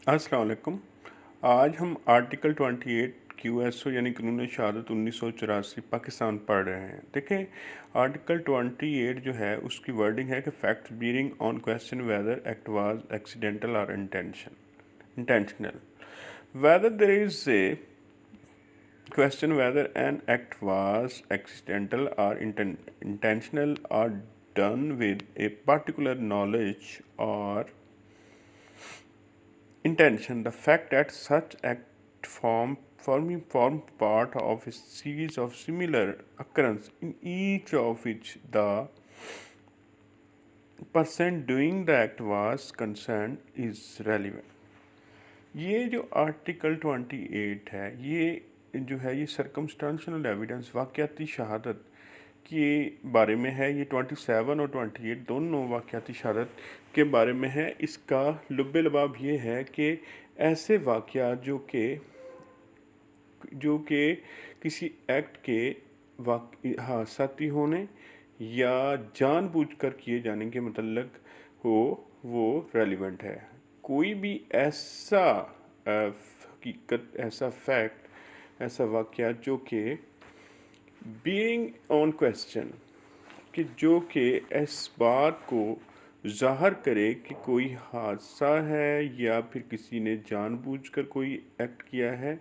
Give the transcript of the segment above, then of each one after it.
السلام علیکم۔ آج ہم آرٹیکل 28 QSO یعنی قانون شہادت 1984 پاکستان پڑھ رہے ہیں۔ دیکھیں آرٹیکل 28 جو ہے اس کی ورڈنگ ہے کہ facts bearing on question weather act was accidental اور intentional whether there is a question whether an act was accidental or intentional or done with a particular knowledge or intention, the fact that such act form part of a series of similar occurrence in each of which the person doing the act was concerned is relevant. یہ جو article 28 ہے یہ circumstantial evidence واقعاتی شہادت کے بارے میں ہے۔ یہ 27 اور 28 دونوں واقعاتی شہادت کے بارے میں ہے۔ اس کا لب لباب یہ ہے کہ ایسے واقعات جو کہ کسی ایکٹ کے حادثاتی ہونے یا جان بوجھ کر کیے جانے کے متعلق ہو وہ ریلیونٹ ہے۔ کوئی بھی ایسا حقیقت، ایسا فیکٹ، ایسا واقعہ جو کہ بیئرنگ آن کویسچن کہ جو کہ اس بات کو ظاہر کرے کہ کوئی حادثہ ہے یا پھر کسی نے جان بوجھ کر کوئی ایکٹ کیا ہے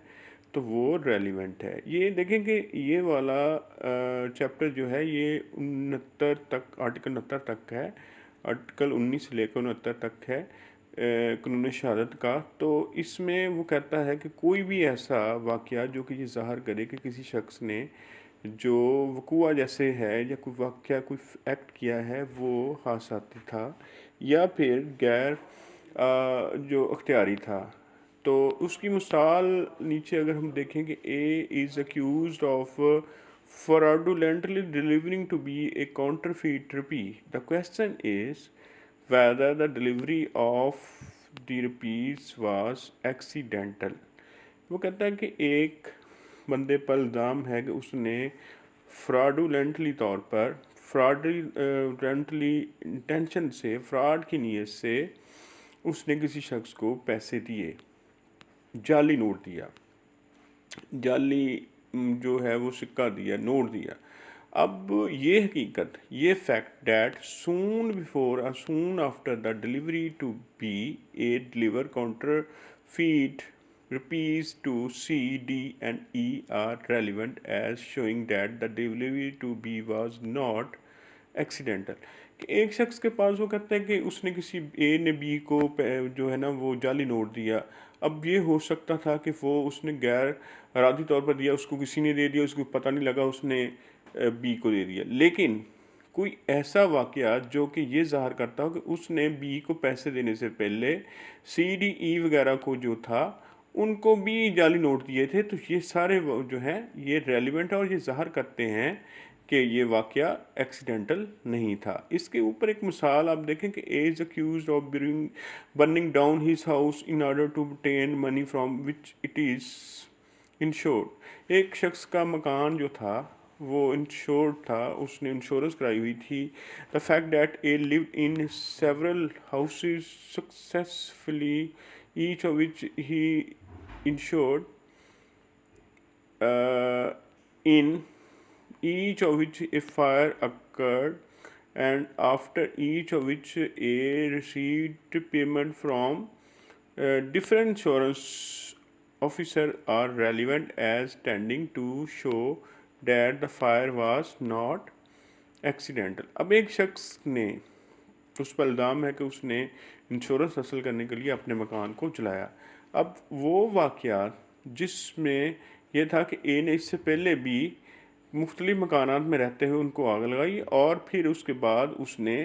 تو وہ ریلیونٹ ہے۔ یہ دیکھیں کہ یہ والا چیپٹر جو ہے یہ 69 تک، آرٹیکل 69 تک ہے، آرٹیکل 19 سے لے کر 69 تک ہے قانون شہادت کا۔ تو اس میں وہ کہتا ہے کہ کوئی بھی ایسا واقعہ جو کہ یہ ظاہر کرے کہ کسی شخص نے جو وقوع جیسے ہے یا کوئی واقعہ، کوئی ایکٹ کیا ہے وہ حادثاتی تھا یا پھر غیر جو اختیاری تھا۔ تو اس کی مثال نیچے اگر ہم دیکھیں کہ A is accused of fraudulently delivering to be a counterfeit rupee. The question is whether the delivery of the rupees was accidental. وہ کہتا ہے کہ ایک بندے پر الزام ہے کہ اس نے فراڈولنٹلی طور پر، فراڈولنٹلی انٹینشن سے، فراڈ کی نیت سے اس نے کسی شخص کو پیسے دیے، جعلی نوٹ دیا، جعلی جو ہے وہ سکہ دیا، نوٹ دیا۔ اب یہ حقیقت، یہ فیکٹ دیٹ سون بفور اور soon after the delivery to be a deliver counterfeit rupees to C, D and E are relevant as showing that the delivery to B was not accidental. کہ ایک شخص کے پاس وہ کہتا ہے کہ اس نے کسی اے نے بی کو جو ہے نا وہ جعلی نوٹ دیا۔ اب یہ ہو سکتا تھا کہ وہ اس نے غیر ارادی طور پر دیا، اس کو کسی نے دے دیا، اس کو پتہ نہیں لگا، اس نے بی کو دے دیا۔ لیکن کوئی ایسا واقعہ جو کہ یہ ظاہر کرتا ہو کہ اس نے بی کو پیسے دینے سے پہلے سی ڈی ای وغیرہ کو جو تھا ان کو بھی جعلی نوٹ دیے تھے، تو یہ سارے جو ہیں یہ ریلیونٹ ہے اور یہ ظاہر کرتے ہیں کہ یہ واقعہ ایکسیڈنٹل نہیں تھا۔ اس کے اوپر ایک مثال آپ دیکھیں کہ A is accused of burning down his house in order to obtain money from which it is insured. ایک شخص کا مکان جو تھا وہ انشورڈ تھا، اس نے انشورنس کرائی ہوئی تھی۔ The fact that a lived in several houses successfully, each of which he insured, in each of which a fire occurred, and after each of which a received payment from different insurance officer are relevant as tending to show that the fire was not accidental. اب ایک شخص نے، اس پر الزام ہے کہ اس نے insurance حاصل کرنے کے لیے اپنے مکان کو جلایا۔ اب وہ واقعات جس میں یہ تھا کہ اے نے اس سے پہلے بھی مختلف مکانات میں رہتے ہوئے ان کو آگ لگائی اور پھر اس کے بعد اس نے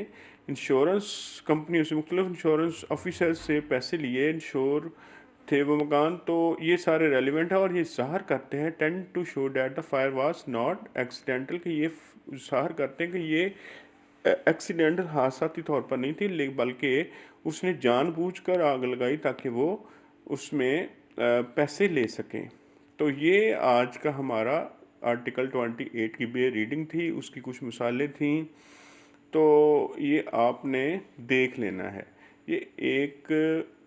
انشورنس کمپنیوں سے، مختلف انشورنس آفیسر سے پیسے لیے، انشور تھے وہ مکان، تو یہ سارے ریلیونٹ ہیں اور یہ ظاہر کرتے ہیں tend to show that the fire was not accidental, کہ یہ ظاہر کرتے ہیں کہ یہ ایکسیڈنٹل حادثاتی طور پر نہیں تھی بلکہ اس نے جان بوجھ کر آگ لگائی تاکہ وہ اس میں پیسے لے سکیں۔ تو یہ آج کا ہمارا آرٹیکل 28 کی بے ریڈنگ تھی، اس کی کچھ مثالیں تھیں، تو یہ آپ نے دیکھ لینا ہے۔ یہ ایک